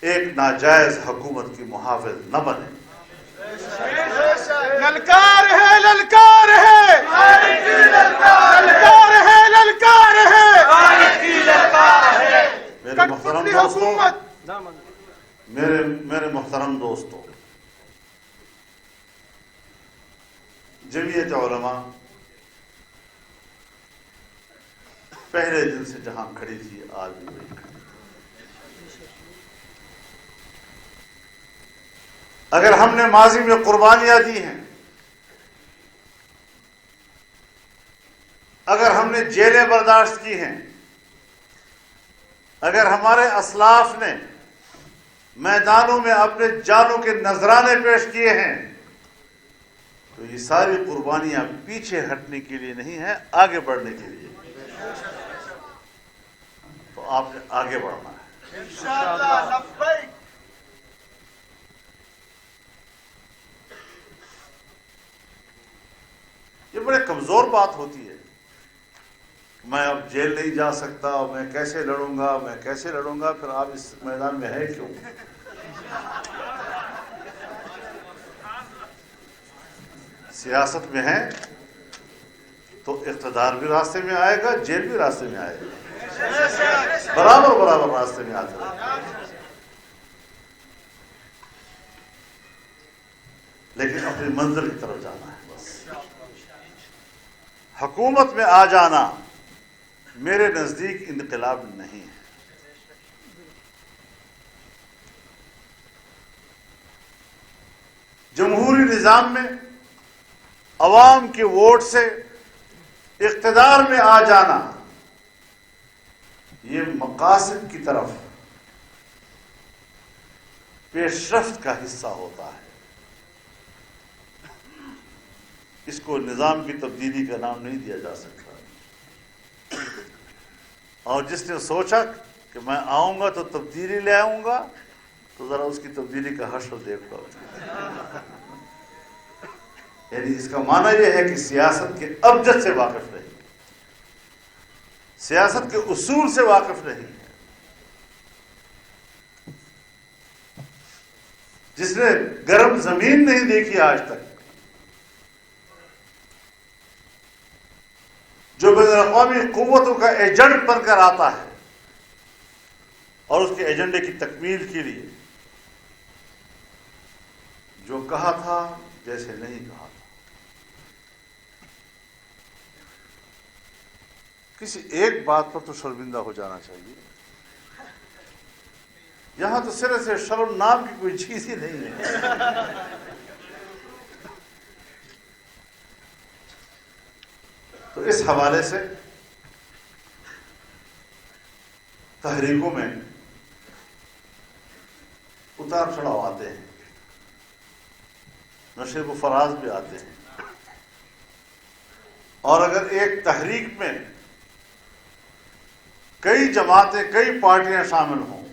एक नाजायज हुकूमत की मुहाफिज न बने। ललकार है, ललकार है, ललकार है, ललकार है। मेरे मोहतरम दोस्तों, मेरे मोहतरम दोस्तों, जमीयत उलमा पहले दिन से जहां खड़ी थी आज भी वही खड़ी। اگر ہم نے ماضی میں قربانیاں دی ہیں، اگر ہم نے جیلیں برداشت کی ہیں، اگر ہمارے اسلاف نے میدانوں میں اپنے جانوں کے نذرانے پیش کیے ہیں، تو یہ ساری قربانیاں پیچھے ہٹنے کے لیے نہیں ہیں، آگے بڑھنے کے لیے۔ تو آپ نے آگے بڑھنا ہے انشاءاللہ۔ یہ بڑے کمزور بات ہوتی ہے، میں اب جیل نہیں جا سکتا، میں کیسے لڑوں گا، میں کیسے لڑوں گا۔ پھر آپ اس میدان میں ہے کیوں؟ سیاست میں ہیں تو اقتدار بھی راستے میں آئے گا، جیل بھی راستے میں آئے گا، برابر برابر راستے میں آتے ہیں۔ لیکن اپنی منزل کی طرف جانا ہے بس۔ حکومت میں آ جانا میرے نزدیک انقلاب نہیں ہے۔ جمہوری نظام میں عوام کے ووٹ سے اقتدار میں آ جانا یہ مقاصد کی طرف پیش رفت کا حصہ ہوتا ہے۔ اس کو نظام کی تبدیلی کا نام نہیں دیا جا سکتا۔ اور جس نے سوچا کہ میں آؤں گا تو تبدیلی لے آؤں گا، تو ذرا اس کی تبدیلی کا حشر دیکھ لو۔ یعنی اس کا معنی یہ ہے کہ سیاست کے ابجد سے واقف نہیں، سیاست کے اصول سے واقف نہیں ہے۔ جس نے گرم زمین نہیں دیکھی آج تک، جو بین الاقوامی قوتوں کا ایجنٹ بن کر آتا ہے اور اس کے ایجنڈے کی تکمیل کے لیے جو کہا تھا جیسے نہیں کہا تھا، کسی ایک بات پر تو شرمندہ ہو جانا چاہیے۔ یہاں تو سرے سے شرم نام کی کوئی چیز ہی نہیں ہے۔ تو اس حوالے سے تحریکوں میں اتار چڑھاؤ آتے ہیں، نشیب و فراز بھی آتے ہیں، اور اگر ایک تحریک میں کئی جماعتیں، کئی پارٹیاں شامل ہوں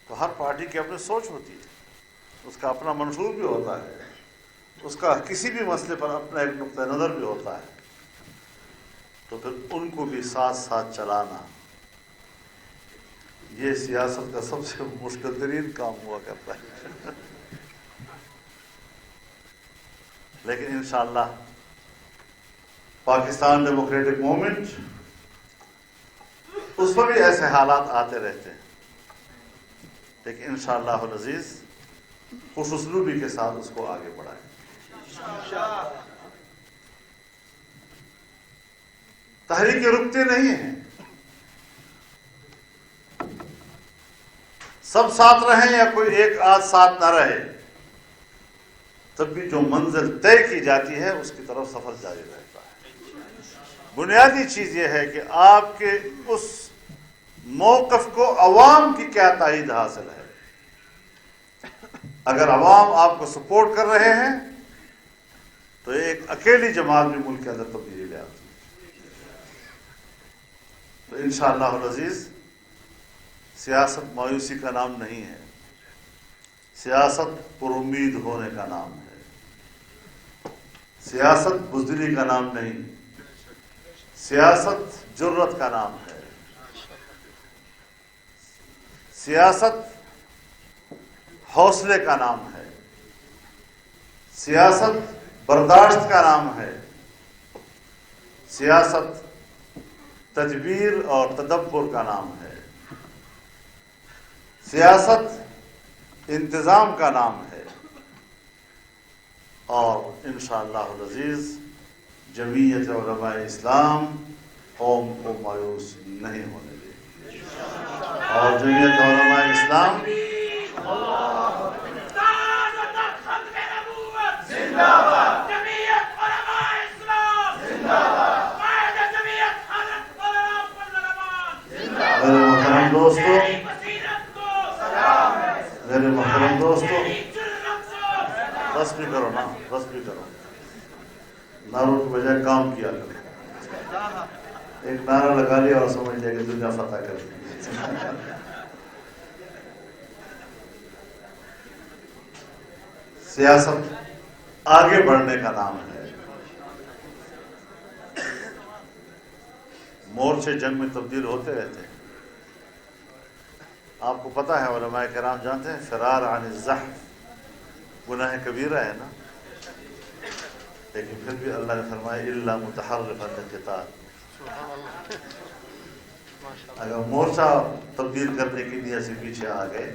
تو ہر پارٹی کی اپنی سوچ ہوتی ہے، اس کا اپنا منشور بھی ہوتا ہے، اس کا کسی بھی مسئلے پر اپنا ایک نقطہ نظر بھی ہوتا ہے، تو پھر ان کو بھی ساتھ ساتھ چلانا یہ سیاست کا سب سے مشکل ترین کام ہوا کرتا ہے۔ لیکن انشاءاللہ پاکستان ڈیموکریٹک موومنٹ، اس پر بھی ایسے حالات آتے رہتے ہیں، لیکن انشاءاللہ العزیز خوش اسلوبی کے ساتھ اس کو آگے بڑھائیں۔ تحریکیں رکتے نہیں ہیں، سب ساتھ رہیں یا کوئی ایک آدھ ساتھ نہ رہے، تب بھی جو منزل طے کی جاتی ہے اس کی طرف سفر جاری رہتا ہے۔ بنیادی چیز یہ ہے کہ آپ کے اس موقف کو عوام کی کیا تائید حاصل ہے۔ اگر عوام آپ کو سپورٹ کر رہے ہیں تو ایک اکیلی جماعت بھی ملک کے اندر تبدیلی لے آتی ہے۔ تو انشاءاللہ العزیز سیاست مایوسی کا نام نہیں ہے، سیاست پر امید ہونے کا نام ہے، سیاست بزدلی کا نام نہیں، سیاست جرت کا نام ہے، سیاست حوصلے کا نام ہے، سیاست برداشت کا نام ہے، سیاست تدبیر اور تدبر کا نام ہے، سیاست انتظام کا نام ہے، اور انشاءاللہ العزیز جمعیت علماء اسلام قوم کو مایوس نہیں ہونے دے گی، اور جمعیت علماء اسلام भी करो ना, रस भी करो, नारों की बजाय काम किया करो। एक नारा लगा लिया और समझ लिया कि दुनिया फतह कर ली। सियासत आगे बढ़ने का नाम है। मोर्चे जंग में तब्दील होते रहते हैं। आपको पता है, उलमाए किराम जानते हैं, फरार अन ज़हफ गुनाह कबीरा है ना, लेकिन फिर भी अल्लाह ने फरमाया इल्ला मुतहर्रिफन लिक़िताल। अगर मोर्चा तब्दील करने की नियत से पीछे आ गए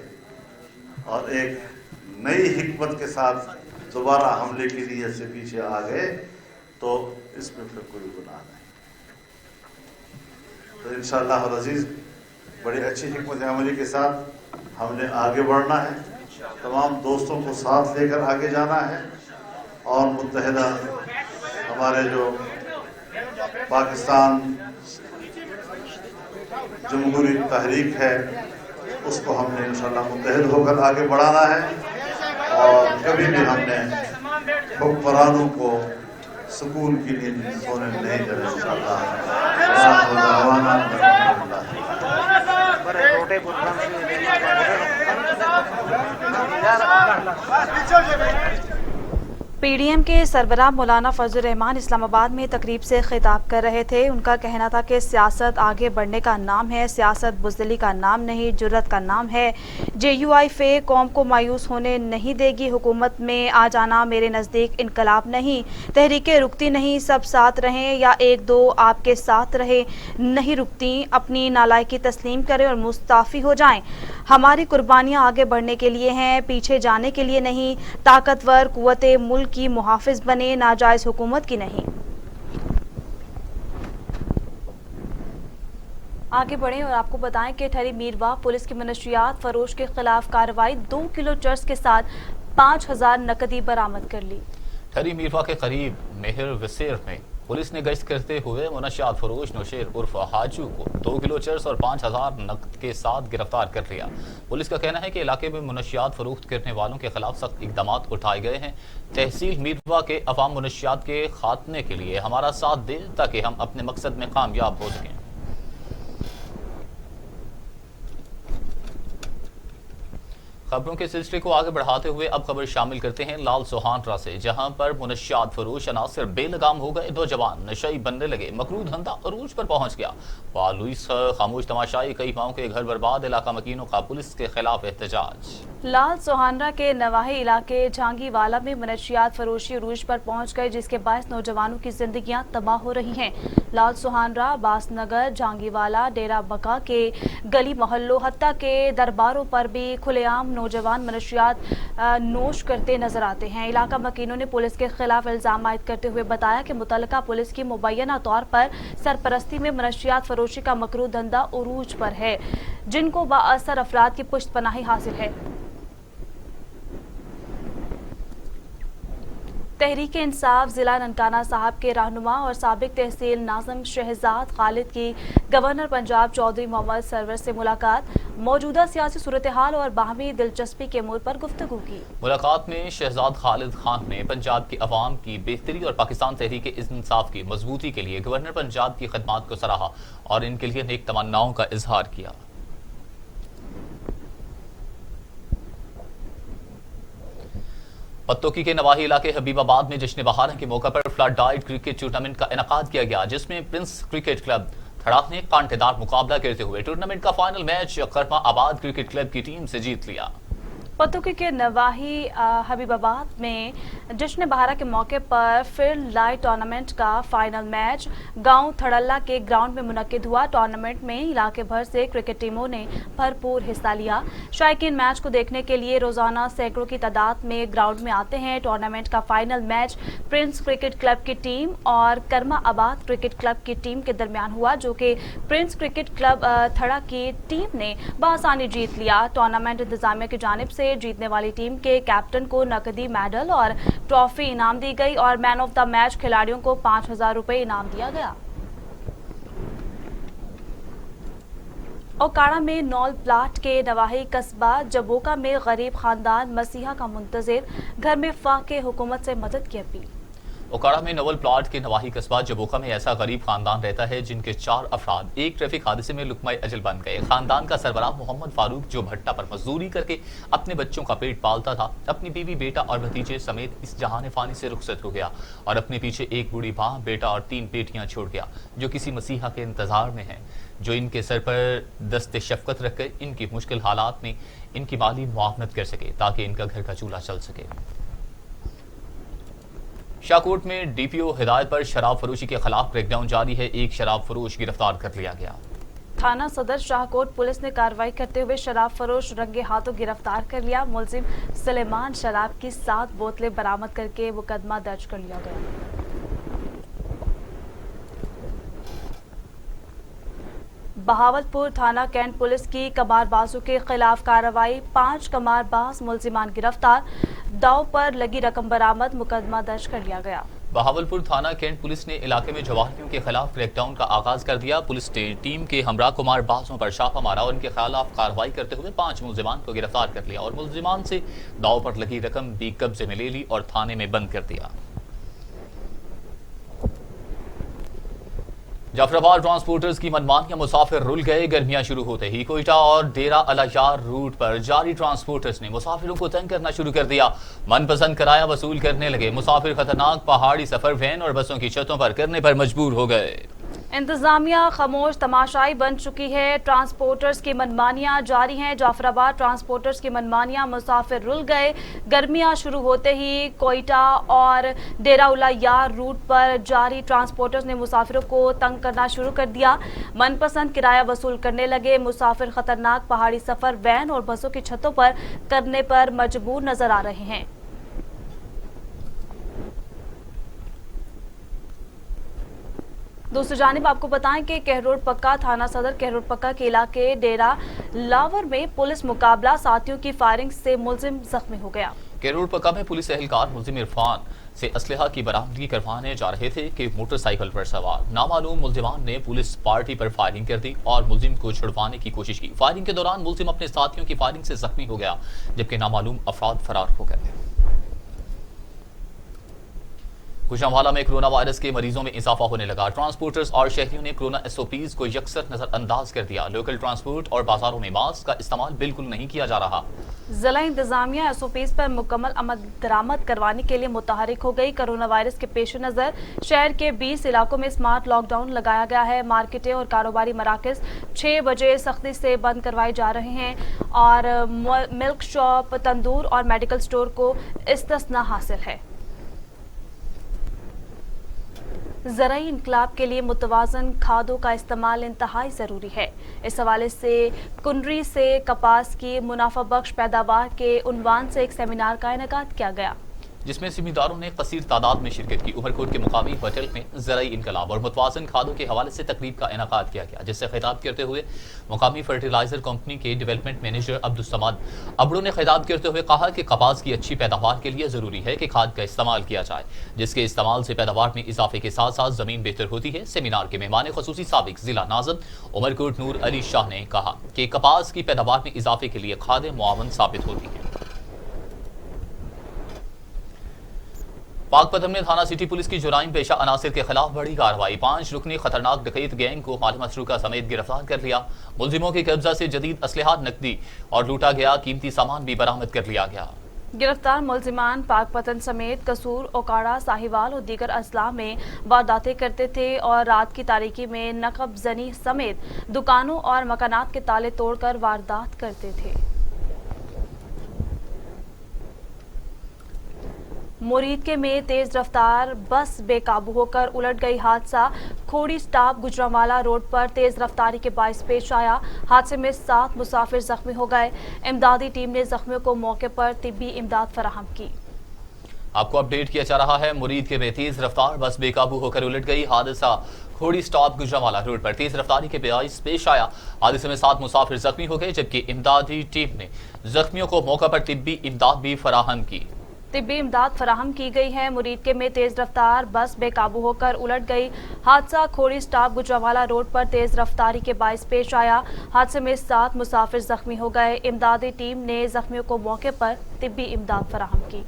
और एक नई हिकमत के साथ दोबारा हमले की नियत से पीछे आ गए तो इसमें फिर कोई गुनाह नहीं। तो इंशाअल्लाह अज़ीज़ बड़ी अच्छी हिकमत अमली के साथ हमने आगे बढ़ना है, तमाम दोस्तों को साथ लेकर आगे जाना है और मुत्तहिदा हमारे जो पाकिस्तान जमहूरी तहरीक है उसको हमने इंशाअल्लाह मुत्तहिद होकर आगे बढ़ाना है और कभी भी हमने हुक्मरानों को सुकून की नींद सोने नहीं देना इंशाअल्लाह। पीडीएम के सरबराह मौलाना फजल रहमान इस्लामाबाद में तकरीब से खिताब कर रहे थे। उनका कहना था कि सियासत आगे बढ़ने का नाम है, सियासत बुज़दिली का नाम नहीं, जुर्रत का नाम है। JUIF कौम को मायूस होने नहीं देगी। हुकूमत में आ जाना मेरे नज़दीक इनकलाब नहीं, तहरीकें रुकती नहीं, सब साथ रहें या एक दो आपके साथ रहे, नहीं रुकती। अपनी नालायकी तस्लीम करें और मुस्ताफ़ी हो जाएं। हमारी कुर्बानियाँ आगे बढ़ने के लिए हैं, पीछे जाने के लिए नहीं। ताकतवर कुव्वते मुल्क की मुहाफिज बने, नाजायज हुकूमत की नहीं। आगे बढ़ें और आपको बताएं कि ठहरी मीरवा पुलिस की मनशियात फरोश के खिलाफ कार्रवाई। 2 किलो चर्स के साथ 5000 नकदी बरामद कर ली। ठहरी मीरवा के करीब मेहर वसीर में पुलिस ने गश्त करते हुए मुनशियात फरोश नौशेर उर्फ हाजू को 2 किलो चर्स और 5000 नकद के साथ गिरफ्तार कर लिया। पुलिस का कहना है कि इलाके में मुनशियात फरोख्त करने वालों के खिलाफ सख्त इकदाम उठाए गए हैं। तहसील मीरवा के अवाम मुनशियात के खात्मे के लिए हमारा साथ दे ताकि हम अपने मकसद में कामयाब हो सकें। खबरों के सिलसिले को आगे बढ़ाते हुए अब खबर शामिल करते हैं लाल सोहानरा से, जहां पर मुनशियात फरोश अनासर बेलगाम हो गए। 2 जवान नशई बनने लगे, मकरू धंधा अरूज पर पहुंच गया। बालुइस खामोश तमाशाई, कई माओं के घर बर्बाद, इलाका मकीनों का पुलिस के खिलाफ एहतजाज। लाल सोहानरा के नवाही इलाके झांगीवाला में मुनशियात फरोशी अरूज पर पहुंच गए, जिसके बायस नौजवानों की जिंदगियां तबाह हो रही हैं। लाल सोहानरा, बासनगर, झांगीवाला, डेरा बका के गली मोहल्लों हत्ता के दरबारों पर भी खुलेआम नौजवान मनशियात नोश करते नजर आते हैं। इलाका मकीनों ने पुलिस के खिलाफ इल्जाम आयद करते हुए बताया कि मुतल्लिका पुलिस की मुबैना तौर पर सरपरस्ती में मनशियात फरोशी का मकरू धंधा उरूज पर है, जिनको बाअसर अफराद की पुष्टपनाही हासिल है। तहरीक इंसाफ जिला ननकाना साहब के रहनुमा और साबिक तहसील नाज़िम शहजाद खालिद की गवर्नर पंजाब चौधरी मोहम्मद सरवर से मुलाकात। मौजूदा सियासी सूरत हाल और बाहमी दिलचस्पी के अमूर पर गुफ्तगू की। मुलाकात में शहजाद खालिद खान ने पंजाब की अवाम की बेहतरी और पाकिस्तान तहरीक इंसाफ की मजबूती के लिए गवर्नर पंजाब की खदमात को सराहा और इनके लिए नेक तमन्नाओं का इजहार किया। पत्तोकी के नवाही इलाके हबीबाबाद में जश्न बहार के मौके पर फ्लड डाइट क्रिकेट टूर्नामेंट का इनेकाद किया गया, जिसमें प्रिंस क्रिकेट क्लब थड़ाक ने कांटेदार मुकाबला करते हुए टूर्नामेंट का फाइनल मैच कर्मा आबाद क्रिकेट क्लब की टीम से जीत लिया। पत्तोकी के नवाही हबीबाबाद में जश्न बहारा के मौके पर फील्ड लाइट टूर्नामेंट का फाइनल मैच गांव थड़ल्ला के ग्राउंड में मुनक्किद हुआ। टूर्नामेंट में इलाके भर से क्रिकेट टीमों ने भरपूर हिस्सा लिया। शायकीन मैच को देखने के लिए रोजाना सैकड़ों की तादाद में ग्राउंड में आते हैं। टूर्नामेंट का final match Prince cricket club की टीम और कर्मा आबाद क्रिकेट क्लब की टीम के दरमियान हुआ, जो कि प्रिंस क्रिकेट क्लब थड़ा की टीम ने बआसानी जीत लिया। टूर्नामेंट इंतजामिया की जानिब से जीतने वाली टीम के कैप्टन को नकदी मेडल और ट्रॉफी इनाम दी गई और मैन ऑफ द मैच खिलाड़ियों को 5000 रुपए इनाम दिया गया। ओकाड़ा में नौल प्लाट के नवाही कस्बा जबोका में गरीब खानदान मसीहा का मुंतजिर, घर में फाके हुकूमत से मदद की अपील। ओकाड़ा में नवल प्लाट के नवाही कस्बा जबोका में ऐसा गरीब खानदान रहता है जिनके 4 अफराद एक ट्रैफिक हादसे में लुकमाए अजल बन गए। खानदान का सरबराह मोहम्मद फारूक, जो भट्टा पर मजदूरी करके अपने बच्चों का पेट पालता था, अपनी बीवी, बेटा और भतीजे समेत इस जहान फानी से रुखसत हो गया और अपने पीछे एक बूढ़ी मां, बेटा और 3 बेटियां छोड़ गया, जो किसी मसीहा के इंतजार में हैं, जो इनके सर पर दस्ते शफकत रखकर इनकी मुश्किल हालात में इनकी माली मुआवनत कर सके ताकि इनका घर का चूल्हा चल सके। शाहकोट में डीपीओ हिदायत पर शराब फरोशी के खिलाफ क्रैकडाउन जारी है। एक शराब फरोश गिरफ्तार कर लिया गया। थाना सदर शाहकोट पुलिस ने कार्रवाई करते हुए शराब फरोश रंगे हाथों गिरफ्तार कर लिया। मुलजिम सुलेमान शराब की 7 बोतलें बरामद करके मुकदमा दर्ज कर लिया गया। बहावलपुर थाना कैंट पुलिस की कमारबाजों के खिलाफ कार्रवाई, 5 कमारबाज मुलजिमान गिरफ्तार, दाव पर लगी रकम बरामद, मुकदमा दर्ज कर लिया गया। बहावलपुर थाना कैंट पुलिस ने इलाके में जवाहियों के खिलाफ क्रैकडाउन का आगाज कर दिया। पुलिस ने टीम के हमरा कुमारबाजों पर छापा मारा और उनके खिलाफ कार्रवाई करते हुए 5 मुलजिमान को गिरफ्तार कर लिया और मुलजिमान से दाव पर लगी रकम भी कब्जे में ले ली और थाने में बंद कर दिया। जाफराबाद ट्रांसपोर्टर्स की मनमानियां, मुसाफिर रुल गए। गर्मियां शुरू होते ही कोयटा और डेरा अलायार रूट पर जारी ट्रांसपोर्टर्स ने मुसाफिरों को तंग करना शुरू कर दिया। मनपसंद किराया वसूल करने लगे। मुसाफिर खतरनाक पहाड़ी सफर वैन और बसों की छतों पर करने पर मजबूर हो गए। इंतजामिया खामोश तमाशाई बन चुकी है। ट्रांसपोर्टर्स की मनमानियां जारी हैं। जाफराबाद ट्रांसपोर्टर्स की मनमानियां, मुसाफिर रुल गए। गर्मियां शुरू होते ही कोयटा और डेरा उलायार रूट पर जारी ट्रांसपोर्टर्स ने मुसाफिरों को तंग करना शुरू कर दिया। मनपसंद किराया वसूल करने लगे। मुसाफिर खतरनाक पहाड़ी सफर वैन और बसों की छतों पर करने पर मजबूर नजर आ रहे हैं। दूसरी जानिब आपको बताएं कि कहरोड पक्का थाना सदर कहरोड पक्का के इलाके डेरा लावर में पुलिस मुकाबला, साथियों की फायरिंग से मुलजिम जख्मी हो गया। कहरोड पक्का में पुलिस एहलकार मुलजिम इरफान से असलहा की बरामदगी करवाने जा रहे थे कि मोटरसाइकिल पर सवार नामालूम मुलजिमान ने पुलिस पार्टी पर फायरिंग कर दी और मुलजिम को छुड़वाने की कोशिश की। फायरिंग के दौरान मुलजिम अपने साथियों की फायरिंग से जख्मी हो गया, जबकि नामालूम अफराद फरार हो गए। गुजरांवाला में कोरोना वायरस के मरीजों में इजाफा होने लगा। ट्रांसपोर्टर्स और शहरियों ने कोरोना एसओपीज को यकसर नजरअंदाज कर दिया। लोकल ट्रांसपोर्ट और बाजारों में मास्क का इस्तेमाल बिल्कुल नहीं किया जा रहा। जिला इंतजामिया एसओपीज पर मुकम्मल अमल दरामद करवाने के लिए मुतहरिक हो गई। कोरोना वायरस के पेश नजर शहर के 20 इलाकों में स्मार्ट लॉकडाउन लगाया गया है। मार्केटें और कारोबारी मराकज 6 बजे सख्ती से बंद करवाए जा रहे हैं और मिल्क शॉप, तंदूर और मेडिकल स्टोर को इस्तिस्ना हासिल है। ज़राई इनकलाब के लिए मुतवाज़न खादों का इस्तेमाल इंतहाई ज़रूरी है। इस हवाले से कुंडरी से कपास की मुनाफा बख्श पैदावार के उन्वान से एक सेमिनार का इनेकाद किया गया, जिसमें ज़मींदारों ने कसीर तादाद में शिरकत की। उमरकोट के मुकामी होटल में ज़राई इनकलाब और मुतवाज़न खादों के हवाले से तकरीब का इनेकाद किया गया, जिससे खिताब करते हुए मुकामी फर्टिलाइजर कंपनी के डेवलपमेंट मैनेजर अब्दुस्समद अबड़ू ने खिताब करते हुए कहा कि कपास की अच्छी पैदावार के लिए ज़रूरी है कि खाद का इस्तेमाल किया जाए, जिसके इस्तेमाल से पैदावार में इजाफे के साथ साथ ज़मीन बेहतर होती है। सेमिनार के मेहमान खसूसी साबिक जिला नाज़िम उमरकोट नूर अली शाह ने कहा कि कपास की पैदावार में इजाफे के लिए खादें मुआवन साबित होती हैं। पाकपतन में थाना सिटी पुलिस की जुराइम पेशा अनासिर के खिलाफ बड़ी कार्रवाई। 5 रुकनी खतरनाक डकैत गैंग को माल मसरूका समेत गिरफ्तार कर लिया। मुलजिमों के कब्जा से जदीद असलहा, नकदी और लूटा गया कीमती सामान भी बरामद कर लिया गया। गिरफ्तार मुलजिमान पाकपतन समेत कसूर, ओकाड़ा, साहिवाल और दीगर अजला में वारदातें करते थे और रात की तारीकी में नकब जनी समेत दुकानों और मकानात के ताले तोड़कर वारदात करते थे। मुरीदके में तेज रफ्तार बस बेकाबू होकर उलट गई। हादसा खोड़ी स्टाफ गुजरांवाला रोड पर तेज रफ्तारी के बाइस पेश आया। हादसे में 7 मुसाफिर जख्मी हो गए। इमदादी टीम ने जख्मियों को मौके पर तिब्बी इमदाद फराहम की। आपको अपडेट किया जा रहा है, मुरीदके में तेज रफ्तार बस बेकाबू होकर उलट गई। हादसा खोड़ी स्टॉप गुजरांवाला रोड पर तेज रफ्तारी के बाइस पेश आया। हादसे में 7 मुसाफिर जख्मी हो गए, जबकि इमदादी टीम ने जख्मियों को मौके पर तिब्बी इमदाद भी फराहम की। तिब्बी इमदाद फराहम की गई है। मुरीदके में तेज रफ्तार बस बेकाबू होकर उलट गई। हादसा खोड़ी स्टॉप गुजरावाला रोड पर तेज रफ्तारी के बाइस पेश आया। हादसे में 7 मुसाफिर जख्मी हो गए। इमदादी टीम ने जख्मियों को मौके पर तिब्बी इमदाद फराहम की।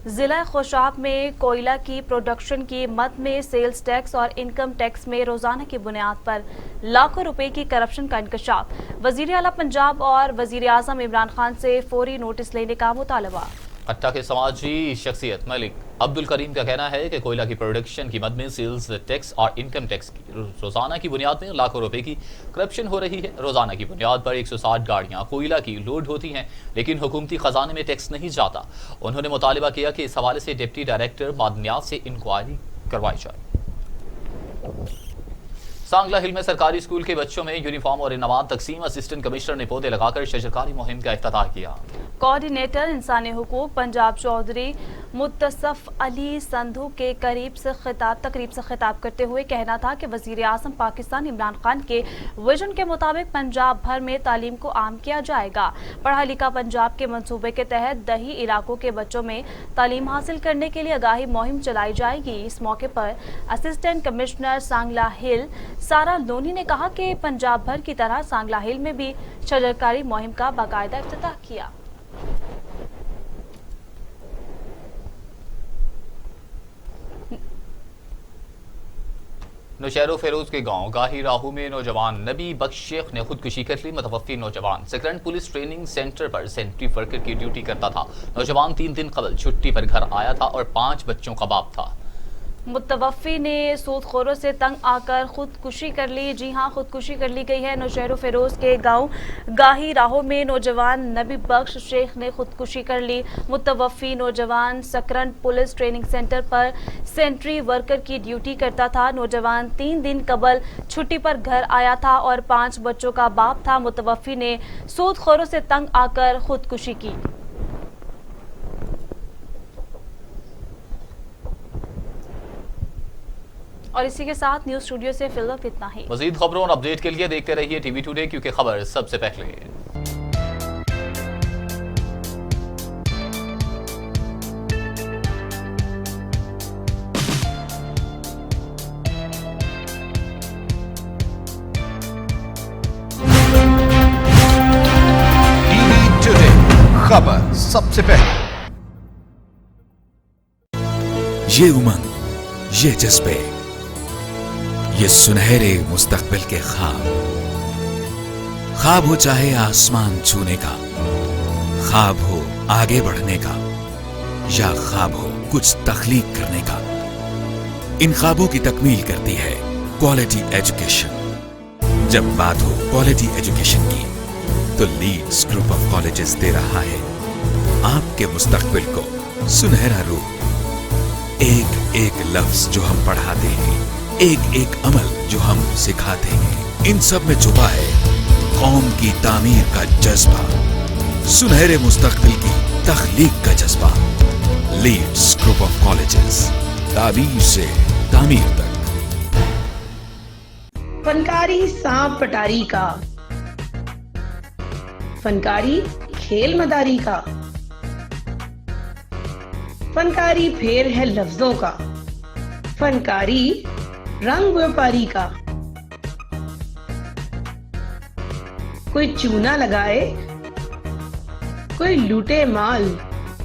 जिला खुशाब में कोयला की प्रोडक्शन की मद में सेल्स टैक्स और इनकम टैक्स में रोजाना की बुनियाद पर लाखों रुपए की करप्शन का इंकशाफ। वजीर आला पंजाब और वजीर आजम इमरान खान से फौरी नोटिस लेने का मुतालबा। अट्टा के समाजी शख्सियत मलिक अब्दुल करीम का कहना है कि कोयला की प्रोडक्शन की मद में सेल्स टैक्स और इनकम टैक्स की रोजाना की बुनियाद में लाखों रुपए की करप्शन हो रही है। रोजाना की बुनियाद पर 160 गाड़ियां कोयला की लोड होती हैं, लेकिन हुकूमती खजाने में टैक्स नहीं जाता। उन्होंने मुतालिबा किया कि इस हवाले से डिप्टी डायरेक्टर मादनियात से इंक्वायरी करवाई जाए। सांगला हिल में सरकारी स्कूल के बच्चों में यूनिफॉर्म और इनामात तकसीम। असिस्टेंट कमिश्नर ने पौधे लगाकर शजरकारी मुहिम का इफ्तिताह किया। कोऑर्डिनेटर इंसानी हुकूक पंजाब चौधरी मुत्तसफ अली संधू के तकरीब से खिताब करते हुए कहना था कि वजीर आजम पाकिस्तान इमरान खान के विजन के मुताबिक पंजाब भर में तालीम को आम किया जाएगा। पढ़ा लिखा पंजाब के मंसूबे के तहत दही इलाकों के बच्चों में तालीम हासिल करने के लिए आगाही मुहिम चलाई जाएगी। इस मौके पर असिस्टेंट कमिश्नर सांगला हिल सारा लोनी ने कहा कि पंजाब भर की तरह सांगला हिल में भी शजरकारी मुहिम का बाकायदा इफ्तिताह किया। नौशहरो फेरोज के गांव गाही राहू में नौजवान नबी बख्श शेख ने खुदकुशी कर ली। मुतवफ़्फ़ी नौजवान सेकंड पुलिस ट्रेनिंग सेंटर पर सेंट्री वर्कर की ड्यूटी करता था। नौजवान 3 दिन कबल छुट्टी पर घर आया था और 5 बच्चों का बाप था। मुतवफ़्फ़ी ने सूदखोरों से तंग आकर खुदकुशी कर ली। जी हां, खुदकुशी कर ली गई है। नौशहरो फेरोज के गांव गाही राहों में नौजवान नबी बख्श शेख ने खुदकुशी कर ली। मुतवफ़्फ़ी नौजवान सकरन पुलिस ट्रेनिंग सेंटर पर सेंट्री वर्कर की ड्यूटी करता था। नौजवान 3 दिन कबल छुट्टी पर घर आया था और 5 बच्चों का बाप था। मुतवफ़्फ़ी ने सूदखोरों से तंग आकर खुदकुशी की। और इसी के साथ न्यूज स्टूडियो से फिलहाल इतना ही। मजीद खबरों और अपडेट के लिए देखते रहिए टीवी टुडे, क्योंकि खबर सबसे पहले। टीवी टुडे, खबर सबसे पहले। ये उमंग, ये जज्बे, ये सुनहरे मुस्तकबिल के ख्वाब हो चाहे आसमान छूने का, ख्वाब हो आगे बढ़ने का, या ख्वाब हो कुछ तख्लीक करने का, इन ख्वाबों की तकमील करती है क्वालिटी एजुकेशन। जब बात हो क्वालिटी एजुकेशन की, तो लीड्स ग्रुप ऑफ कॉलेजेस दे रहा है आपके मुस्तकबिल को सुनहरा रूप। एक एक लफ्ज जो हम पढ़ाते हैं, एक एक अमल जो हम सिखाते हैं, इन सब में छुपा है कौम की तामीर का जज्बा, सुनहरे मुस्तकबिल की तख्लीक का जज्बा। लीड्स ग्रुप ऑफ कॉलेजेस, ताबीर से तामीर तक। फनकारी सांप पटारी का, फनकारी खेल मदारी का, फनकारी फेर है लफ्जों का, फनकारी रंग व्यापारी का। कोई चूना लगाए, कोई लूटे माल,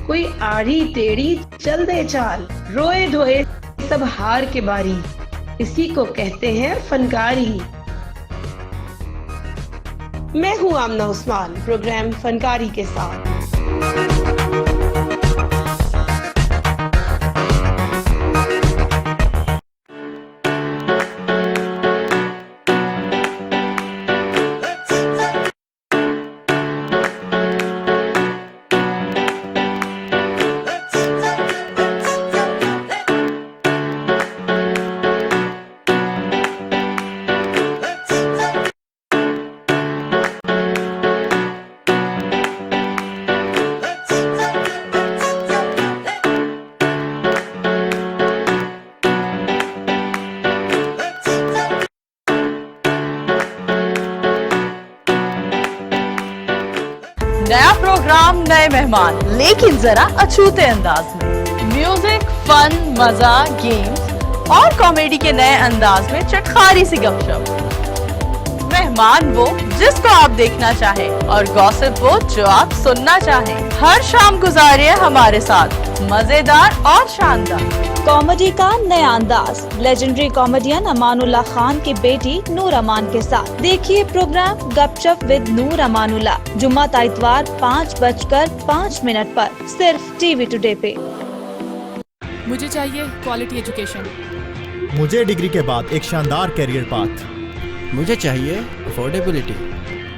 कोई आड़ी टेढ़ी चल दे चाल, रोए धोए सब हार के बारी, इसी को कहते हैं फनकारी। मैं हूं आमना उस्मान, प्रोग्राम फनकारी के साथ। प्रोग्राम नए मेहमान लेकिन जरा अछूते अंदाज में। म्यूजिक, फन, मजा, गेम्स और कॉमेडी के नए अंदाज में चटखारी सी गपशप। मेहमान वो जिसको आप देखना चाहें और गॉसिप वो जो आप सुनना चाहें। हर शाम गुजारिए हमारे साथ मजेदार और शानदार कॉमेडी का नया अंदाज। लेजेंडरी कॉमेडियन अमानुल्लाह खान की बेटी नूर अमान के साथ देखिए प्रोग्राम गपशप विद नूर अमानुल्लाह, जुम्मा ता इतवार 5:05 पर सिर्फ टीवी टुडे पे। मुझे चाहिए क्वालिटी एजुकेशन। मुझे डिग्री के बाद एक शानदार कैरियर पाथ। मुझे चाहिए अफोर्डेबिलिटी।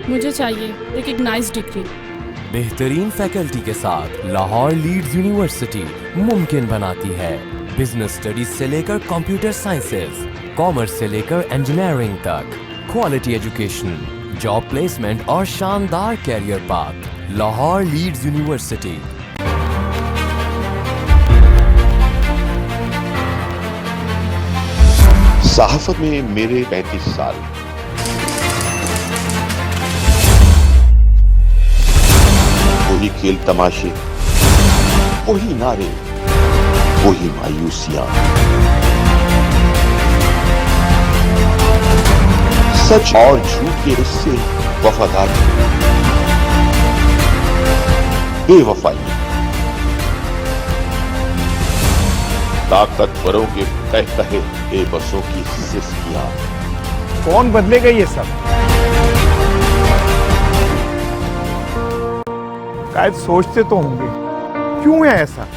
मुझे चाहिए रिकग्नाइज्ड डिग्री। बेहतरीन फैकल्टी के साथ लाहौर लीड्स यूनिवर्सिटी मुमकिन बनाती है बिजनेस स्टडीज से लेकर कंप्यूटर साइंसेज, कॉमर्स से लेकर इंजीनियरिंग तक, क्वालिटी एजुकेशन, जॉब प्लेसमेंट और शानदार career path. Lahore Leeds university. सहाफत में मेरे 35 साल। वही खेल तमाशे, वही नारे, वही मायूसियां। सच और झूठ के रिश्ते, वफादारी, बेवफाई, ताकतवरों के कह कहे बेबसों की सिस्कियां। कौन बदलेगा ये सब? शायद सोचते तो होंगे क्यों है ऐसा।